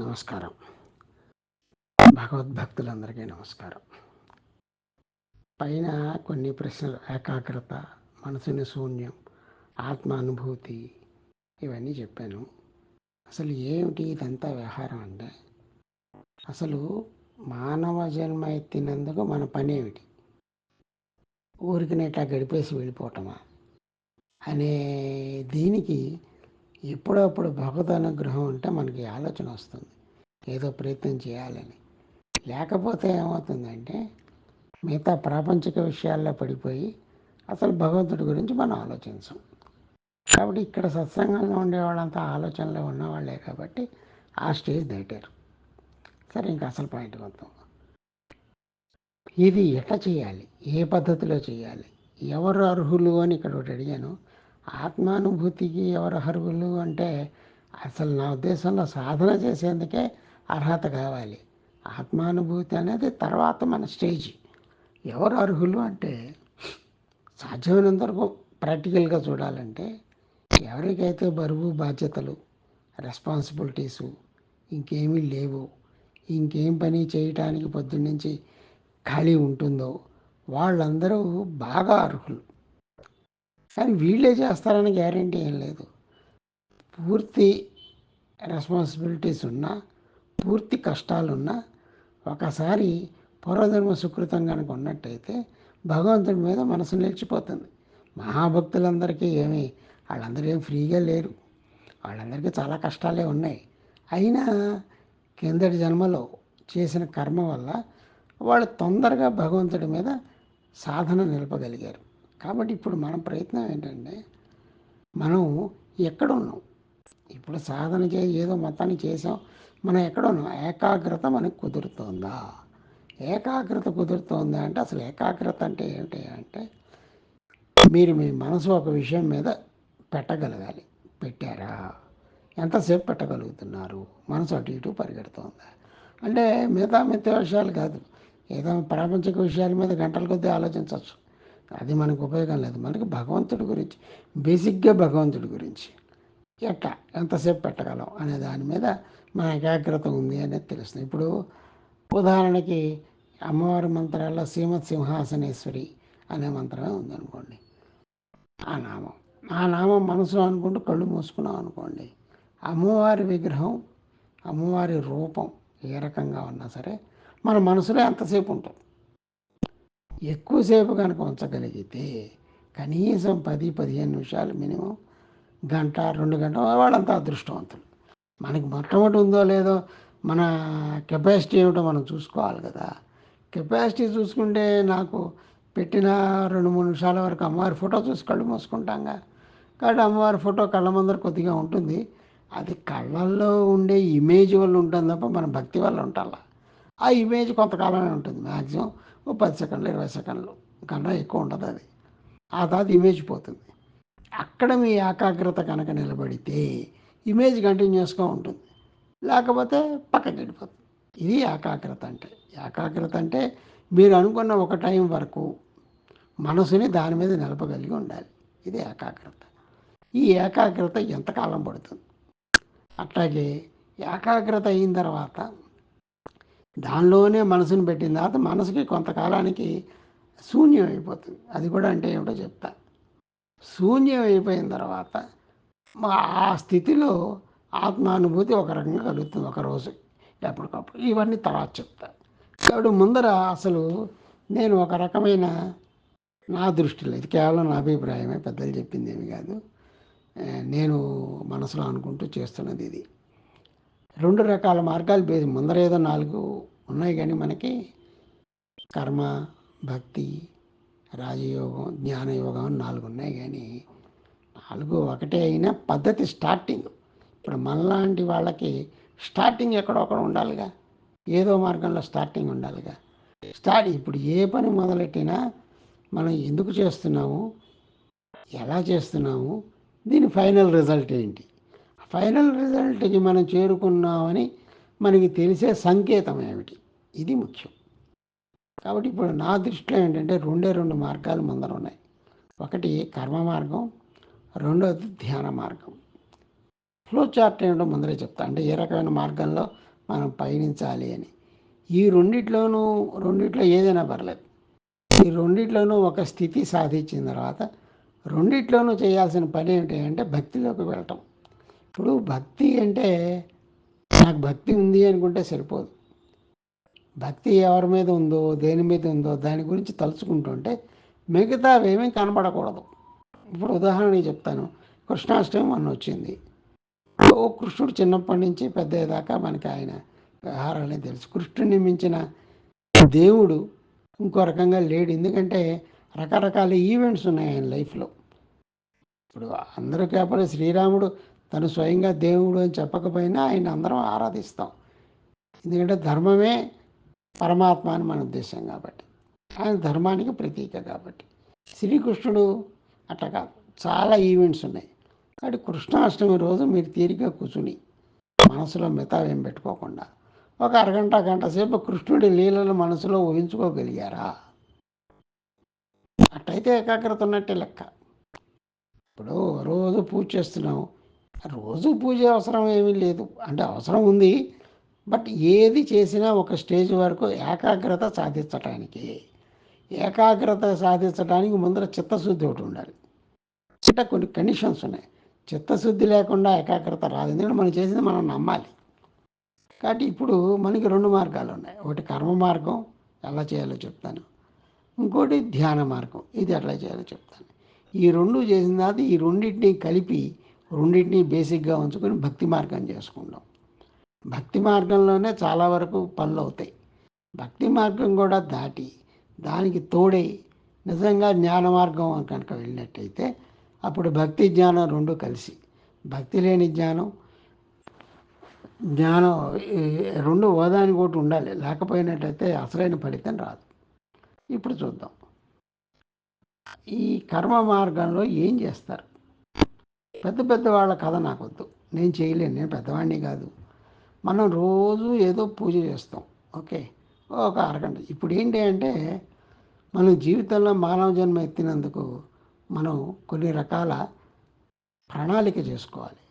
నమస్కారం. భగవద్భక్తులందరికీ నమస్కారం. పైన కొన్ని ప్రశ్నలు ఏకాగ్రత, మనసుని శూన్యం, ఆత్మానుభూతి ఇవన్నీ చెప్పాను. అసలు ఏమిటి ఇదంతా వ్యవహారం అంటే, అసలు మానవ జన్మ ఎత్తినందుకు మన పని ఏమిటి? ఊరికనే ఇట్లా గడిపేసి వెళ్ళిపోవటమా అనే దీనికి ఎప్పుడప్పుడు భగవద్ అనుగ్రహం ఉంటే మనకి ఆలోచన వస్తుంది, ఏదో ప్రయత్నం చేయాలని. లేకపోతే ఏమవుతుందంటే మిగతా ప్రాపంచిక విషయాల్లో పడిపోయి అసలు భగవంతుడి గురించి మనం ఆలోచించం. కాబట్టి ఇక్కడ సత్సంగంలో ఉండేవాళ్ళంతా ఆలోచనలో ఉన్నవాళ్ళే కాబట్టి ఆ స్టేజ్ దాటారు. సరే, ఇంకా అసలు పాయింట్కి వద్దాం. ఇది ఎట్లా చేయాలి, ఏ పద్ధతిలో చేయాలి, ఎవరు అర్హులు అని ఇక్కడ ఒకటి అడిగాను. ఆత్మానుభూతికి ఎవరు అర్హులు అంటే అసలు నా ఉద్దేశంలో సాధన చేసేందుకే అర్హత కావాలి. ఆత్మానుభూతి అనేది తర్వాత మన స్టేజ్. ఎవరు అర్హులు అంటే సాధ్యమైనంత వరకు ప్రాక్టికల్గా చూడాలంటే ఎవరికైతే బరువు బాధ్యతలు, రెస్పాన్సిబిలిటీసు ఇంకేమీ లేవు, ఇంకేం పని చేయటానికి పొద్దున్నుంచి ఖాళీ ఉంటుందో వాళ్ళందరూ బాగా అర్హులు. కానీ వీళ్ళే చేస్తారని గ్యారంటీ ఏం లేదు. పూర్తి రెస్పాన్సిబిలిటీస్ ఉన్నా, పూర్తి కష్టాలున్నా, ఒకసారి పూర్వజన్మ సుకృతం కనుక ఉన్నట్టయితే భగవంతుడి మీద మనసు నిలిచిపోతుంది. మహాభక్తులందరికీ వాళ్ళందరూ ఏమి ఫ్రీగా లేరు, వాళ్ళందరికీ చాలా కష్టాలే ఉన్నాయి. అయినా కిందటి జన్మలో చేసిన కర్మ వల్ల వాళ్ళు తొందరగా భగవంతుడి మీద సాధన నిలపగలిగారు. కాబట్టి ఇప్పుడు మన ప్రయత్నం ఏంటంటే, మనం ఎక్కడున్నాం, ఇప్పుడు సాధన ఏదో మొత్తాన్ని చేసాం, మనం ఎక్కడున్నాం, ఏకాగ్రత మనకు కుదురుతుందా? ఏకాగ్రత కుదురుతోంది అంటే అసలు ఏకాగ్రత అంటే ఏమిటి అంటే, మీరు మీ మనసు ఒక విషయం మీద పెట్టగలగాలి. పెట్టారా? ఎంతసేపు పెట్టగలుగుతున్నారు? మనసు అటు ఇటు పరిగెడుతోందా? అంటే మిగతా విషయాలు కాదు, ఏదో ప్రాపంచిక విషయాల మీద గంటల కొద్దీ ఆలోచించవచ్చు, అది మనకు ఉపయోగం లేదు. మనకి భగవంతుడి గురించి, బేసిక్గా భగవంతుడి గురించి ఎట్లా ఎంతసేపు పెట్టగలం అనే దాని మీద మన ఏకాగ్రత ఉంది అనేది తెలుస్తుంది. ఇప్పుడు ఉదాహరణకి అమ్మవారి మంత్రాల్లో శ్రీమత్ సింహాసనేశ్వరి అనే మంత్రమే ఉందనుకోండి. ఆ నామం మనసులో అనుకుంటూ కళ్ళు మూసుకున్నాం అనుకోండి, అమ్మవారి విగ్రహం, అమ్మవారి రూపం ఏ రకంగా ఉన్నా సరే మన మనసులో ఎంతసేపు ఉంటుంది. ఎక్కువసేపు కనుక ఉంచగలిగితే కనీసం 10-15 నిమిషాలు, మినిమం గంట 2 గంటలు, వాళ్ళంతా అదృష్టవంతులు. మనకి మొట్టమొదటి ఉందో లేదో మన కెపాసిటీ ఏమిటో మనం చూసుకోవాలి కదా. కెపాసిటీ చూసుకుంటే నాకు పెట్టిన 2-3 నిమిషాల వరకు అమ్మవారి ఫోటో చూసి కళ్ళు మూసుకుంటాంగా. కాబట్టి అమ్మవారి ఫోటో కళ్ళ ముందర కొద్దిగా ఉంటుంది, అది కళ్ళల్లో ఉండే ఇమేజ్ వల్ల ఉంటుంది తప్ప మన భక్తి వల్ల ఉండాల. ఆ ఇమేజ్ కొంతకాలమే ఉంటుంది, మ్యాక్సిమం 10 సెకండ్లు 20 సెకండ్లు కన్నా ఎక్కువ ఉండదు. అది ఆ తర్వాత ఇమేజ్ పోతుంది. అక్కడ మీ ఏకాగ్రత కనుక నిలబడితే ఇమేజ్ కంటిన్యూస్గా ఉంటుంది, లేకపోతే పక్కకి వెళ్ళిపోతుంది. ఇది ఏకాగ్రత అంటే. ఏకాగ్రత అంటే మీరు అనుకున్న ఒక టైం వరకు మనసుని దాని మీద నిలపగలిగి ఉండాలి. ఇది ఏకాగ్రత. ఈ ఏకాగ్రత ఎంతకాలం పడుతుంది? అట్లాగే ఏకాగ్రత అయిన తర్వాత దానిలోనే మనసుని పెట్టిన తర్వాత మనసుకి కొంతకాలానికి శూన్యం అయిపోతుంది. అది కూడా అంటే ఏమిటో చెప్తా. శూన్యం అయిపోయిన తర్వాత ఆ స్థితిలో ఆత్మానుభూతి ఒక రకంగా కలుగుతుంది ఒకరోజు, ఎప్పటికప్పుడు. ఇవన్నీ తర్వాత చెప్తా. కాబట్టి ముందర అసలు నేను ఒక రకమైన, నా దృష్టిలో, ఇది కేవలం నా అభిప్రాయమే, పెద్దలు చెప్పింది ఏమి కాదు, నేను మనసులో అనుకుంటూ చేస్తున్నది ఇది. 2 రకాల మార్గాలు ముందర ఏదో 4 ఉన్నాయి, కానీ మనకి కర్మ, భక్తి, రాజయోగం, జ్ఞానయోగం 4 ఉన్నాయి. కానీ 4 ఒకటే అయినా పద్ధతి స్టార్టింగ్. ఇప్పుడు మనలాంటి వాళ్ళకి స్టార్టింగ్ ఎక్కడొక్కడ ఉండాలిగా, ఏదో మార్గంలో స్టార్టింగ్ ఉండాలిగా. ఇప్పుడు ఏ పని మొదలెట్టినా మనం ఎందుకు చేస్తున్నాము, ఎలా చేస్తున్నాము, దీని ఫైనల్ రిజల్ట్ ఏంటి, ఫైనల్ రిజల్ట్కి మనం చేరుకున్నామని మనకి తెలిసే సంకేతం ఏమిటి, ఇది ముఖ్యం. కాబట్టి ఇప్పుడు నా దృష్టిలో ఏంటంటే 2 మార్గాలు ముందర ఉన్నాయి. ఒకటి కర్మ మార్గం, రెండోది ధ్యాన మార్గం. ఫ్లో చార్ట్ ఏమిటో ముందరే చెప్తా. అంటే ఏ రకమైన మార్గంలో మనం పయనించాలి అని. ఈ రెండిట్లో ఏదైనా పర్లేదు. ఈ రెండిట్లోనూ ఒక స్థితి సాధించిన తర్వాత రెండిట్లోనూ చేయాల్సిన పని ఏంటి అంటే భక్తిలోకి వెళ్ళటం. ఇప్పుడు భక్తి అంటే నాకు భక్తి ఉంది అనుకుంటే సరిపోదు. భక్తి ఎవరి మీద ఉందో, దేని మీద ఉందో దాని గురించి తలుచుకుంటుంటే మిగతావేమీ కనబడకూడదు. ఇప్పుడు ఉదాహరణకి చెప్తాను. కృష్ణాష్టమి మొన్న వచ్చింది. కృష్ణుడు చిన్నప్పటి నుంచి పెద్దయ్యేదాకా మనకి ఆయన వ్యవహారాలే తెలుసు. కృష్ణుడిని మించిన దేవుడు ఇంకో రకంగా లేడు. ఎందుకంటే రకరకాల ఈవెంట్స్ ఉన్నాయి ఆయన లైఫ్లో. ఇప్పుడు అందరూ కేవలం శ్రీరాముడు తను స్వయంగా దేవుడు అని చెప్పకపోయినా ఆయన అందరం ఆరాధిస్తాం. ఎందుకంటే ధర్మమే పరమాత్మ అని మన ఉద్దేశం కాబట్టి, ఆయన ధర్మానికి ప్రతీక కాబట్టి. శ్రీకృష్ణుడు అట్లా కాదు, చాలా ఈవెంట్స్ ఉన్నాయి. కాబట్టి కృష్ణాష్టమి రోజు మీరు తీరిక కూర్చుని మనసులో మిగతావేం పెట్టుకోకుండా ఒక అరగంట గంట సేపు కృష్ణుడి లీలలు మనసులో ఊహించుకోగలిగారా? అట్టయితే ఏకాగ్రత ఉన్నట్టే లెక్క. ఇప్పుడు రోజు పూజ చేస్తున్నాము, రోజు పూజ అవసరం ఏమీ లేదు, అంటే అవసరం ఉంది. బట్ ఏది చేసినా ఒక స్టేజ్ వరకు ఏకాగ్రత సాధించడానికి ముందర చిత్తశుద్ధి ఒకటి ఉండాలి. అంటే కొన్ని కండిషన్స్ ఉన్నాయి. చిత్తశుద్ధి లేకుండా ఏకాగ్రత రాదు. ఎందుకంటే మనం చేసింది మనం నమ్మాలి. కాబట్టి ఇప్పుడు మనకి రెండు మార్గాలు ఉన్నాయి. ఒకటి కర్మ మార్గం, ఎలా చేయాలో చెప్తాను. ఇంకోటి ధ్యాన మార్గం, ఇది ఎట్లా చేయాలో చెప్తాను. ఈ రెండు చేసిన తర్వాత ఈ రెండింటినీ కలిపి రెండింటినీ బేసిక్గా ఉంచుకొని భక్తి మార్గం చేసుకుంటాం. భక్తి మార్గంలోనే చాలా వరకు పనులు అవుతాయి. భక్తి మార్గం కూడా దాటి దానికి తోడై నిజంగా జ్ఞాన మార్గం కనుక వెళ్ళినట్టయితే అప్పుడు భక్తి జ్ఞానం రెండు కలిసి, భక్తి లేని జ్ఞానం రెండు ఓదానికి ఒకటి ఉండాలి. లేకపోయినట్టయితే అసలైన ఫలితం రాదు. ఇప్పుడు చూద్దాం, ఈ కర్మ మార్గంలో ఏం చేస్తారు. పెద్ద వాళ్ళ కథ నాకొద్దు, నేను చేయలేను, నేను పెద్దవాడిని కాదు. మనం రోజు ఏదో పూజ చేస్తాం, ఓకే, ఒక అరగంట. ఇప్పుడు ఏంటి అంటే మనం జీవితంలో మానవ జన్మ ఎత్తినందుకు మనం కొన్ని రకాల ప్రణాళిక చేసుకోవాలి,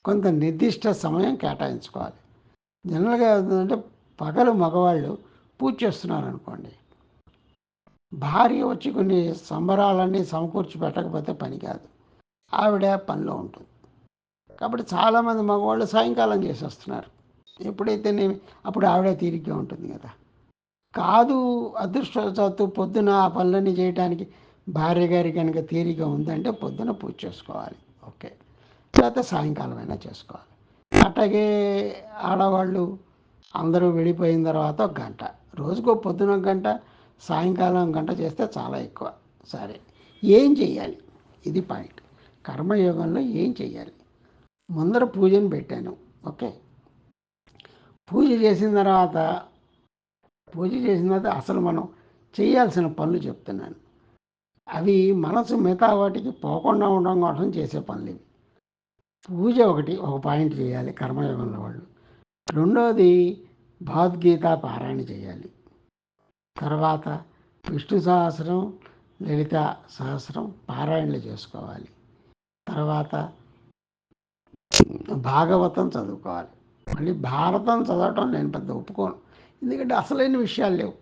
కొంత నిర్దిష్ట సమయం కేటాయించుకోవాలి. జనరల్గా ఏంటంటే పగలు మగవాళ్ళు పూజ చేస్తున్నారు అనుకోండి, భార్య వచ్చి కొన్ని సంబరాలన్నీ సమకూర్చి పెట్టకపోతే పని కాదు, ఆవిడ పనిలో ఉంటుంది. కాబట్టి చాలామంది మగవాళ్ళు సాయంకాలం చేసేస్తున్నారు. ఎప్పుడైతే అప్పుడు ఆవిడ తీరిగ్గా ఉంటుంది కదా. కాదు, అదృష్టవశాత్తు పొద్దున ఆ పనులన్నీ చేయడానికి భార్య గారి కనుక తీరిక ఉందంటే పొద్దున పూజ చేసుకోవాలి, ఓకే, లేకపోతే సాయంకాలం అయినా చేసుకోవాలి. అట్లాగే ఆడవాళ్ళు అందరూ వెళ్ళిపోయిన తర్వాత ఒక గంట, రోజుకో పొద్దున ఒక గంట, సాయంకాలం గంట చేస్తే చాలా ఎక్కువ. సరే, ఏం చెయ్యాలి? ఇది పాయింట్. కర్మయోగంలో ఏం చెయ్యాలి? ముందర పూజను పెట్టాను, ఓకే. పూజ చేసిన తర్వాత అసలు మనం చేయాల్సిన పనులు చెప్తున్నాను. అవి మనసు మిగతా వాటికి పోకుండా ఉండడం కోసం చేసే పనులు ఇవి. పూజ ఒక పాయింట్ చేయాలి కర్మయోగంలో వాళ్ళు. రెండోది భగవద్గీత పారాయణ చేయాలి. తర్వాత విష్ణు సహస్రం, లలిత సహస్రం పారాయణలు చేసుకోవాలి. తర్వాత భాగవతం చదువుకోవాలి. మళ్ళీ భారతం చదవటం నేను పెద్ద ఒప్పుకోను, ఎందుకంటే అసలైన విషయాలు లేవు.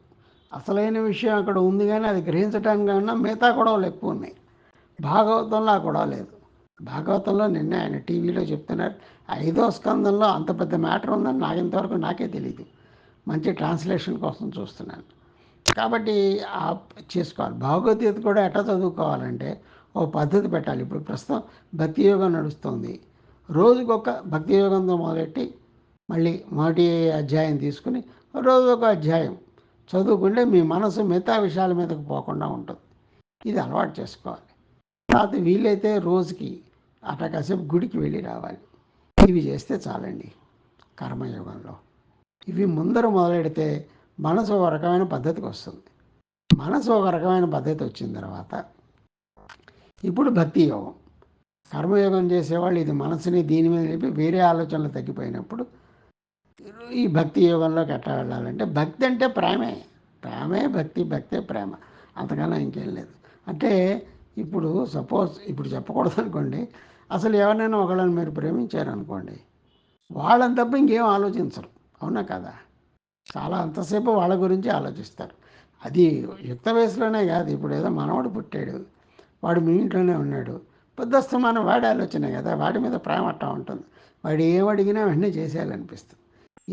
అసలైన విషయం అక్కడ ఉంది, కానీ అది గ్రహించడానికి కన్నా మిగతా గొడవలు ఎక్కువ ఉన్నాయి. భాగవతంలో ఆ గొడవ లేదు. భాగవతంలో నిన్నే ఆయన టీవీలో చెప్తున్నారు, 5వ స్కందంలో అంత పెద్ద మ్యాటర్ ఉందని ఇంతవరకు నాకే తెలియదు. మంచి ట్రాన్స్లేషన్ కోసం చూస్తున్నాను. కాబట్టి చేసుకోవాలి. భగవద్గీత కూడా ఎట్లా చదువుకోవాలంటే ఓ పద్ధతి పెట్టాలి. ఇప్పుడు ప్రస్తుతం భక్తి యోగం నడుస్తుంది. రోజుకొక భక్తి యోగంతో మొదలెట్టి మళ్ళీ మొదటి అధ్యాయం తీసుకుని రోజు ఒక అధ్యాయం చదువుకుంటే మీ మనసు మిగతా విషయాల మీదకు పోకుండా ఉంటుంది. ఇది అలవాటు చేసుకోవాలి. తర్వాత వీలైతే రోజుకి అట్లా కాసేపు గుడికి వెళ్ళి రావాలి. ఇవి చేస్తే చాలండి కర్మయోగంలో. ఇవి ముందర మొదలెడితే మనసు ఒక రకమైన పద్ధతికి వస్తుంది. మనసు ఒక రకమైన పద్ధతి వచ్చిన తర్వాత ఇప్పుడు భక్తి యోగం. కర్మయోగం చేసేవాళ్ళు ఇది మనసుని దీని మీద చెప్పి వేరే ఆలోచనలు తగ్గిపోయినప్పుడు ఈ భక్తి యోగంలోకి ఎట్లా వెళ్ళాలంటే, భక్తి అంటే ప్రేమే భక్తి, భక్తే ప్రేమ, అంతకన్నా ఇంకేం లేదు. అంటే ఇప్పుడు సపోజ్ ఇప్పుడు చెప్పకూడదు అనుకోండి, అసలు ఎవరినైనా ఒకళ్ళని మీరు ప్రేమించారనుకోండి, వాళ్ళని తప్ప ఇంకేం ఆలోచించరు. అవునా కదా? చాలా అంతసేపు వాళ్ళ గురించి ఆలోచిస్తారు. అది యుక్త వయసులోనే కాదు, ఇప్పుడు ఏదో మనవడు పుట్టాడు, వాడు మీ ఇంట్లోనే ఉన్నాడు, పొద్దుస్తమానం వాడి ఆలోచనే కదా, వాడి మీద ప్రేమ అట్టా ఉంటుంది. వాడు ఏమడిగినా వెంటనే చేసేయాలనిపిస్తుంది.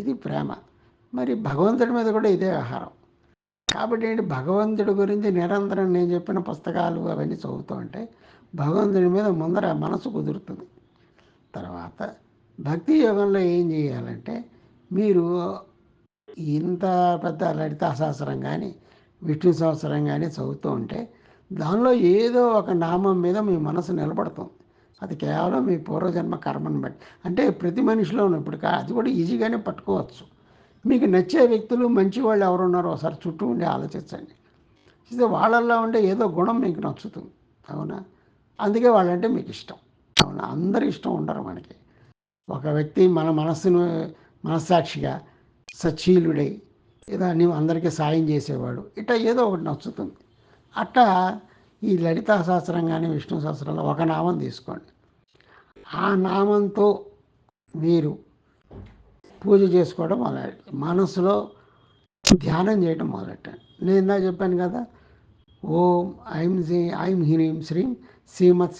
ఇది ప్రేమ. మరి భగవంతుడి మీద కూడా ఇదే ఆహారం. కాబట్టి ఏంటి, భగవంతుడి గురించి నిరంతరం నేను చెప్పిన పుస్తకాలు అవన్నీ చదువుతూ ఉంటే భగవంతుడి మీద ముందర మనసు కుదురుతుంది. తర్వాత భక్తి యోగంలో ఏం చేయాలంటే, మీరు ఇంత పెద్ద లలితా సహస్రం కానీ విష్ణు సహస్రం కానీ చదువుతూ ఉంటే దానిలో ఏదో ఒక నామం మీద మీ మనసు నిలబడుతుంది. అది కేవలం మీ పూర్వజన్మ కర్మను బట్టి. అంటే ప్రతి మనిషిలోనూ ఇప్పుడు అది కూడా ఈజీగానే పట్టుకోవచ్చు. మీకు నచ్చే వ్యక్తులు మంచి వాళ్ళు ఎవరున్నారో ఒకసారి చుట్టూ ఉండి ఆలోచించండి. ఇది వాళ్ళల్లో ఉండే ఏదో గుణం మీకు నచ్చుతుంది. అవునా? అందుకే వాళ్ళంటే మీకు ఇష్టం. అవునా? అందరి ఇష్టం ఉండరు మనకి. ఒక వ్యక్తి మన మనస్సును మనస్సాక్షిగా సచ్చీలుడై ఏదో అన్ని అందరికీ సాయం చేసేవాడు, ఇట్లా ఏదో ఒకటి నచ్చుతుంది. అట్టా ఈ లలితా సహస్రం కానీ విష్ణు సహస్రంలో ఒక నామం తీసుకోండి. ఆ నామంతో మీరు పూజ చేసుకోవడం మొదలెట్టండి. మనసులో ధ్యానం చేయడం మొదలెట్టండి. నేను ఇందాక చెప్పాను కదా, ఓం ఐం హ్రీం శ్రీం శ్రీమత్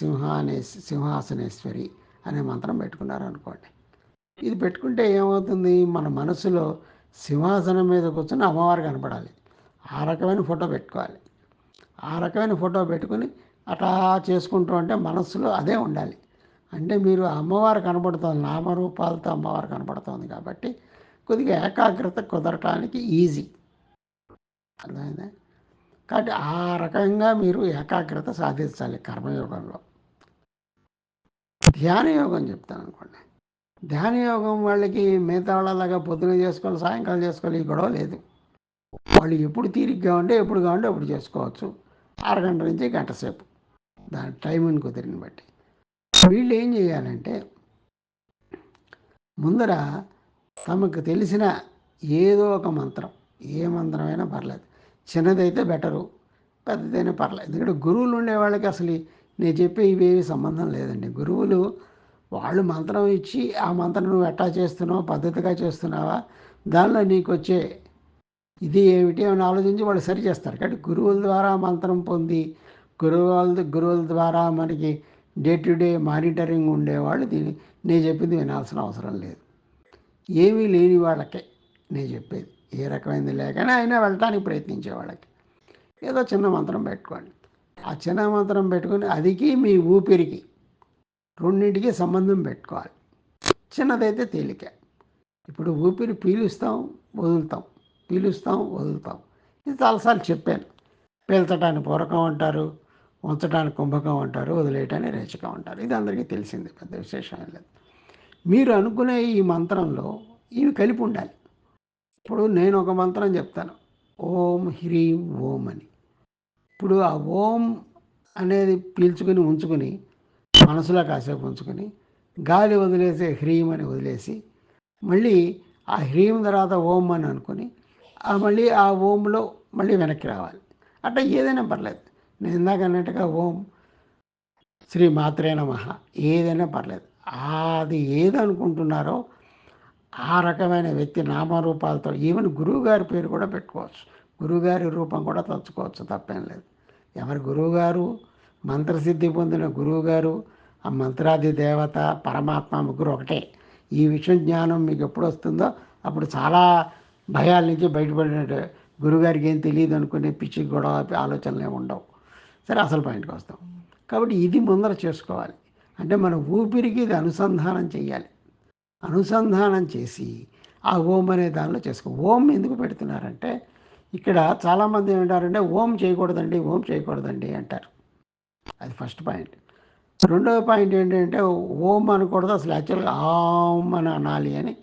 సింహాసనేశ్వరి అనే మంత్రం పెట్టుకున్నారనుకోండి. ఇది పెట్టుకుంటే ఏమవుతుంది, మన మనసులో సింహాసనం మీద కూర్చొని అమ్మవారు కనపడాలి. ఆ రకమైన ఫోటో పెట్టుకోవాలి. ఆ రకమైన ఫోటో పెట్టుకుని అట్లా చేసుకుంటూ ఉంటే మనస్సులో అదే ఉండాలి. అంటే మీరు అమ్మవారు కనపడుతుంది, నామరూపాలతో అమ్మవారు కనపడుతుంది కాబట్టి కొద్దిగా ఏకాగ్రత కుదరటానికి ఈజీ. అర్థమైందా? కాబట్టి ఆ రకంగా మీరు ఏకాగ్రత సాధించాలి కర్మయోగంలో. ధ్యాన యోగం చెప్తాను అనుకోండి. ధ్యాన యోగం వాళ్ళకి మిగతా వాళ్ళలాగా పొద్దున చేసుకోవాలి, సాయంకాలం చేసుకోవాలి, ఈ గొడవ లేదు. వాళ్ళు ఎప్పుడు తీరిగ్గా ఉంటే ఎప్పుడు కావాలంటే అప్పుడు చేసుకోవచ్చు. అరగంట నుంచి గంట సేపు, దాని టైంని కుదిరిని బట్టి. వీళ్ళు ఏం చేయాలంటే ముందర తమకు తెలిసిన ఏదో ఒక మంత్రం, ఏ మంత్రమైనా పర్లేదు, చిన్నదైతే బెటరు, పెద్దదైనా పర్లేదు. ఎందుకంటే గురువులు ఉండే వాళ్ళకి అసలు నేను చెప్పే ఇవేవి సంబంధం లేదండి. గురువులు వాళ్ళు మంత్రం ఇచ్చి ఆ మంత్రం నువ్వు ఎట్టా చేస్తున్నావు, పద్ధతిగా చేస్తున్నావా, దానిలో నీకు వచ్చే ఇది ఏమిటి అని ఆలోచించి వాళ్ళు సరి చేస్తారు. కాబట్టి గురువుల ద్వారా మంత్రం పొంది గురువుల ద్వారా మనకి డే టు డే మానిటరింగ్ ఉండేవాళ్ళు నేను చెప్పింది వినాల్సిన అవసరం లేదు. ఏమీ లేని వాళ్ళకే నేను చెప్పేది, ఏ రకమైనది లేకనే అయినా వెళ్ళటానికి ప్రయత్నించే వాళ్ళకి ఏదో చిన్న మంత్రం పెట్టుకోండి. ఆ చిన్న మంత్రం పెట్టుకుని అదికి మీ ఊపిరికి రెండింటికి సంబంధం పెట్టుకోవాలి. చిన్నదైతే తేలిక. ఇప్పుడు ఊపిరి పీలుస్తాం, వదులుతాం, పీలుస్తాం, వదులుతాం. ఇది చాలాసార్లు చెప్పాను. పీల్చడానికి పూరకం అంటారు, ఉంచడానికి కుంభకం అంటారు, వదిలేయటానికి రేచకం అంటారు. ఇది అందరికీ తెలిసింది, పెద్ద విశేషం లేదు. మీరు అనుకునే ఈ మంత్రంలో ఇవి కలిపి ఉండాలి. ఇప్పుడు నేను ఒక మంత్రం చెప్తాను, ఓం హ్రీం ఓం అని. ఇప్పుడు ఆ ఓం అనేది పీల్చుకుని ఉంచుకుని మనసులో కాసేపు ఉంచుకొని గాలి వదిలేసే హ్రీం అని వదిలేసి మళ్ళీ ఆ హ్రీం తర్వాత ఓం అని అనుకుని మళ్ళీ ఆ ఓంలో మళ్ళీ వెనక్కి రావాలి. అట్లా ఏదైనా పర్లేదు. నేను ఇందాక అన్నట్టుగా ఓం శ్రీ మాత్రే నమః ఏదైనా పర్లేదు. అది ఏదనుకుంటున్నారో ఆ రకమైన వ్యక్తి నామరూపాలతో, ఈవెన్ గురువుగారి పేరు కూడా పెట్టుకోవచ్చు, గురువుగారి రూపం కూడా తలుచుకోవచ్చు, తప్పేం లేదు. ఎవరి గురువుగారు, మంత్రసిద్ధి పొందిన గురువుగారు, ఆ మంత్రాది దేవత పరమాత్మ ముగ్గురు ఒకటే. ఈ విషయం జ్ఞానం మీకు ఎప్పుడు వస్తుందో అప్పుడు చాలా భయాల నుంచి బయటపడినట్టు, గురువుగారికి ఏం తెలియదు అనుకునే పిచ్చి గొడవ ఆలోచనలు ఏమి ఉండవు. సరే, అసలు పాయింట్కి వస్తాం. కాబట్టి ఇది ముందర చేసుకోవాలి. అంటే మన ఊపిరికి ఇది అనుసంధానం చేయాలి. అనుసంధానం చేసి ఆ ఓం అనే దానిలో చేసుకో. ఓం ఎందుకు పెడుతున్నారంటే, ఇక్కడ చాలామంది ఏమంటారంటే ఓం చేయకూడదండి, ఓం చేయకూడదండి అంటారు. అది ఫస్ట్ పాయింట్. రెండవ పాయింట్ ఏంటంటే ఓం అనకూడదు, అసలు యాక్చువల్గా ఆం అని అనాలి అని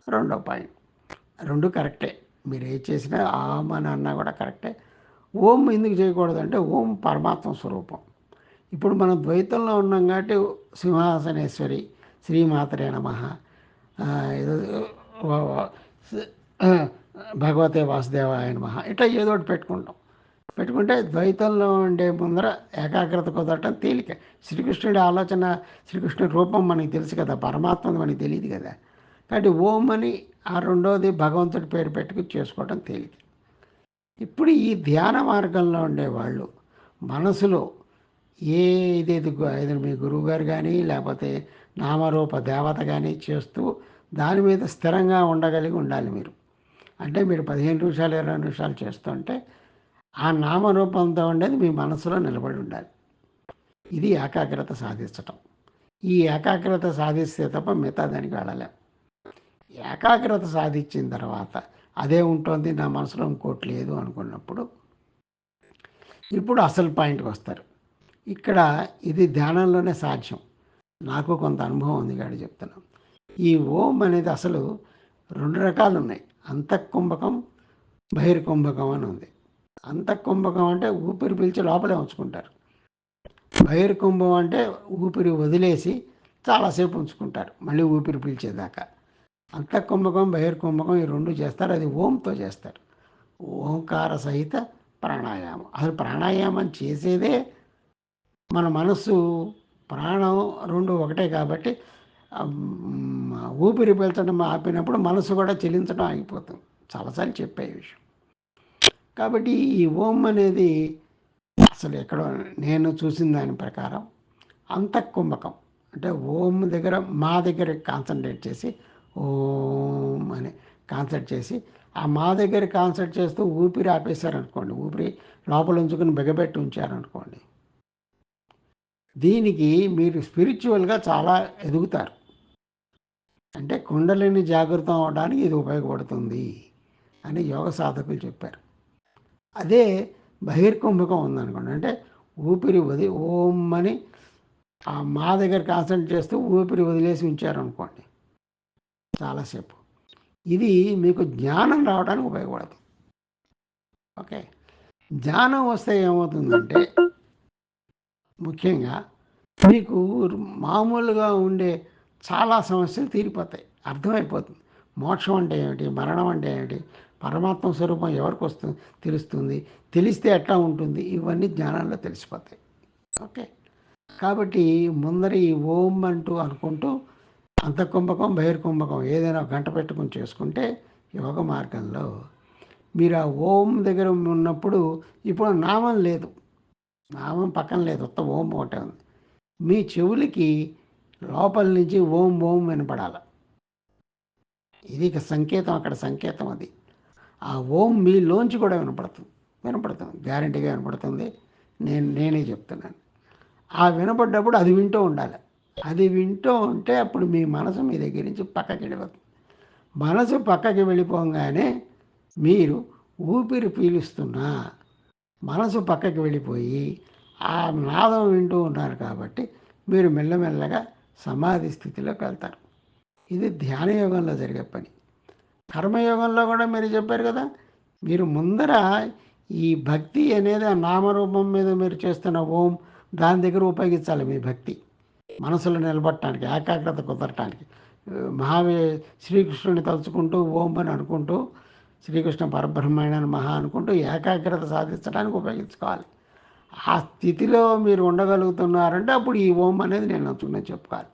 రెండో పాయింట్. రెండు కరెక్టే, మీరు ఏది చేసినా ఆం అని అన్నా కూడా కరెక్టే. ఓం ఎందుకు చేయకూడదంటే ఓం పరమాత్మ స్వరూపం. ఇప్పుడు మనం ద్వైతంలో ఉన్నాం కాబట్టి సింహాసనేశ్వరి శ్రీమాతరే నమః, ఏదో భగవతే వాసుదేవాయ నమః, ఇట్లా ఏదో ఒకటి పెట్టుకుంటే ద్వైతంలో ఉండే ముందర ఏకాగ్రత కుదరటం తేలిక. శ్రీకృష్ణుడి ఆలోచన, శ్రీకృష్ణుడి రూపం మనకి తెలుసు కదా, పరమాత్మది మనకి తెలియదు కదా. కాబట్టి ఓం అని ఆ రెండోది భగవంతుడి పేరు పెట్టుకుని చేసుకోవడం తేలిక. ఇప్పుడు ఈ ధ్యాన మార్గంలో ఉండేవాళ్ళు మనసులో ఏ ఇదేది ఏదో మీ గురువుగారు కానీ లేకపోతే నామరూప దేవత కానీ చేస్తూ దాని మీద స్థిరంగా ఉండగలిగి ఉండాలి మీరు. అంటే మీరు 15 నిమిషాలు 20 నిమిషాలు చేస్తుంటే ఆ నామరూపంతో ఉండేది మీ మనసులో నిలబడి ఉండాలి. ఇది ఏకాగ్రత సాధించటం. ఈ ఏకాగ్రత సాధిస్తే తప్ప మిగతా దానికి వెళ్ళలేం. ఏకాగ్రత సాధించిన తర్వాత అదే ఉంటుంది, నా మనసులో ఇంకోటి లేదు అనుకున్నప్పుడు ఇప్పుడు అసలు పాయింట్కి వస్తారు. ఇక్కడ ఇది ధ్యానంలోనే సాధ్యం. నాకు కొంత అనుభవం ఉంది కాబట్టి చెప్తున్నాను. ఈ ఓం అనేది అసలు 2 రకాలు ఉన్నాయి. అంతఃకుంభకం, బహిర్కుంభకం అని ఉంది. అంతఃకుంభకం అంటే ఊపిరి పీల్చి లోపలే ఉంచుకుంటారు. బహిర్కుంభం అంటే ఊపిరి వదిలేసి చాలాసేపు ఉంచుకుంటారు, మళ్ళీ ఊపిరి పీల్చేదాకా. అంతఃకుంభకం, బహిర్కుంభకం ఈ 2 చేస్తారు. అది ఓంతో చేస్తారు. ఓంకార సహిత ప్రాణాయామం. అసలు ప్రాణాయామం చేసేదే మన మనస్సు ప్రాణం 2 ఒకటే కాబట్టి ఊపిరి పీల్చడం ఆపినప్పుడు మనసు కూడా చెలించడం ఆగిపోతుంది. చాలాసార్లు చెప్పే విషయం. కాబట్టి ఈ ఓం అనేది అసలు ఎక్కడో నేను చూసిన దాని ప్రకారం అంతఃకుంభకం అంటే ఓం దగ్గర మా దగ్గర కాన్సన్ట్రేట్ చేసి ఓం అని కాన్సన్ట్రేట్ చేసి ఆ మా దగ్గర కాన్సన్ట్రేట్ చేస్తూ ఊపిరి ఆపేశారనుకోండి, ఊపిరి లోపల ఉంచుకుని బిగబెట్టి ఉంచారనుకోండి, దీనికి మీరు స్పిరిచువల్గా చాలా ఎదుగుతారు. అంటే కుండలిని జాగృతం అవడానికి ఇది ఉపయోగపడుతుంది అని యోగ సాధకులు చెప్పారు. అదే బహిర్కుంభకం ఉందనుకోండి, అంటే ఊపిరి ఓం అని ఆ మా దగ్గర కాన్సన్ట్రేట్ చేస్తూ ఊపిరి వదిలేసి ఉంచారనుకోండి చాలాసేపు, ఇది మీకు జ్ఞానం రావడానికి ఉపయోగపడుతుంది. ఓకే, జ్ఞానం వస్తే ఏమవుతుందంటే ముఖ్యంగా మీకు మామూలుగా ఉండే చాలా సమస్యలు తీరిపోతాయి, అర్థమైపోతుంది. మోక్షం అంటే ఏమిటి, మరణం అంటే ఏమిటి, పరమాత్మ స్వరూపం ఎవరికి వస్తుంది తెలుస్తుంది, తెలిస్తే ఎట్లా ఉంటుంది, ఇవన్నీ జ్ఞానంలో తెలిసిపోతాయి. ఓకే, కాబట్టి ముందర ఈ ఓం అంటూ అనుకుంటూ అంతఃకుంభకం బహిర్కుంభకం ఏదైనా గంట పెట్టుకుని చేసుకుంటే యోగ మార్గంలో మీరు ఆ ఓం దగ్గర ఉన్నప్పుడు ఇప్పుడు నామం లేదు, నామం పక్కన లేదు, ఉత్త ఓం ఒకటే ఉంది. మీ చెవులకి లోపల నుంచి ఓం ఓం వినపడాలి. ఇది సంకేతం, అక్కడ సంకేతం అది. ఆ ఓం మీలోంచి కూడా వినపడుతుంది గ్యారంటీగా వినపడుతుంది. నేనే చెప్తున్నాను. ఆ వినపడ్డప్పుడు అది వింటూ ఉండాలి. అది వింటూ ఉంటే అప్పుడు మీ మనసు మీ దగ్గర నుంచి పక్కకి వెళ్ళిపోతుంది. మనసు పక్కకి వెళ్ళిపోగానే మీరు ఊపిరి పీలుస్తున్నా మనసు పక్కకి వెళ్ళిపోయి ఆ నాదం వింటూ ఉన్నారు కాబట్టి మీరు మెల్లమెల్లగా సమాధి స్థితిలోకి వెళ్తారు. ఇది ధ్యానయోగంలో జరిగే పని. కర్మయోగంలో కూడా మీరు చెప్పారు కదా, మీరు ముందర ఈ భక్తి అనేది ఆ నామరూపం మీద మీరు చేస్తున్న ఓం దాని దగ్గర ఉపయోగించాలి. మీ భక్తి మనసులో నిలబడటానికి, ఏకాగ్రత కుదరటానికి, శ్రీకృష్ణుని తలుచుకుంటూ ఓం అని అనుకుంటూ శ్రీకృష్ణ పరబ్రహ్మణ్యాన్ని మహా అనుకుంటూ ఏకాగ్రత సాధించడానికి ఉపయోగించుకోవాలి. ఆ స్థితిలో మీరు ఉండగలుగుతున్నారంటే అప్పుడు ఈ ఓం అనేది నేను చెప్పుకోవాలి.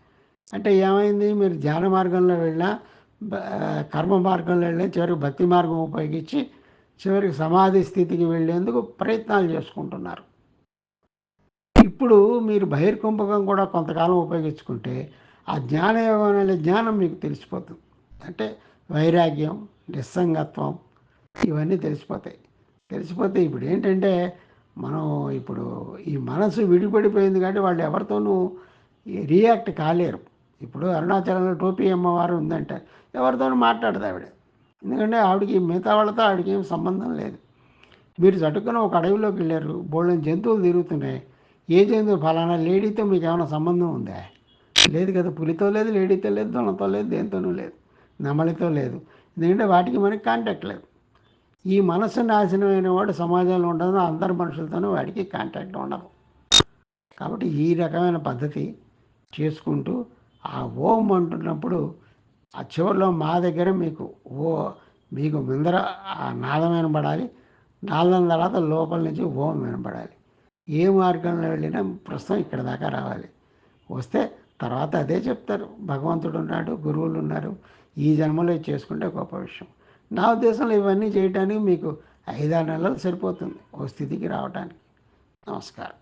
అంటే ఏమైంది, మీరు ధ్యాన మార్గంలో వెళ్ళినా కర్మ మార్గంలో వెళ్ళినా చివరికి భక్తి మార్గం ఉపయోగించి చివరికి సమాధి స్థితికి వెళ్ళేందుకు ప్రయత్నాలు చేసుకుంటున్నారు. ఇప్పుడు మీరు బహిర్కుంభకం కూడా కొంతకాలం ఉపయోగించుకుంటే ఆ జ్ఞానయోగం అనే జ్ఞానం మీకు తెలిసిపోతుంది. అంటే వైరాగ్యం, నిస్సంగత్వం ఇవన్నీ తెలిసిపోతే ఇప్పుడు ఏంటంటే మనం ఇప్పుడు ఈ మనసు విడిపడిపోయింది కాబట్టి వాళ్ళు ఎవరితోనూ రియాక్ట్ కాలేరు. ఇప్పుడు అరుణాచలంలో టోపీ అమ్మవారు ఉందంటే ఎవరితోనూ మాట్లాడదు ఆవిడ, ఎందుకంటే ఆవిడకి మిగతా వాళ్ళతో ఆవిడకి ఏం సంబంధం లేదు. మీరు చటుకుని ఒక అడవిలోకి వెళ్ళారు, బోళ్ళని జంతువులు తిరుగుతున్నాయి, ఏ జంతువు ఫలానా లేడీతో మీకు ఏమైనా సంబంధం ఉందా? లేదు కదా. పులితో లేదు, లేడీతో లేదు, దొనతో లేదు, దేంతోనూ లేదు, నెమలితో లేదు, ఎందుకంటే వాటికి మనకి కాంటాక్ట్ లేదు. ఈ మనసు నాశనమైన వాడు సమాజంలో ఉండదు, అందరు మనుషులతోనూ వాడికి కాంటాక్ట్ ఉండదు. కాబట్టి ఈ రకమైన పద్ధతి చేసుకుంటూ ఆ ఓం అంటున్నప్పుడు ఆ చివరిలో మా దగ్గర మీకు ముందర ఆ నాదం వినపడాలి, నాదం తర్వాత లోపల నుంచి ఓం వినపడాలి. ఏ మార్గంలో వెళ్ళినా ప్రస్తుతం ఇక్కడ దాకా రావాలి. వస్తే తర్వాత అదే చెప్తారు, భగవంతుడు ఉన్నాడు, గురువులు ఉన్నారు, ఈ జన్మలో ఇది చేసుకుంటే గొప్ప విషయం. నా ఉద్దేశంలో ఇవన్నీ చేయటానికి మీకు 5-6 నెలలు సరిపోతుంది ఓ స్థితికి రావడానికి. నమస్కారం.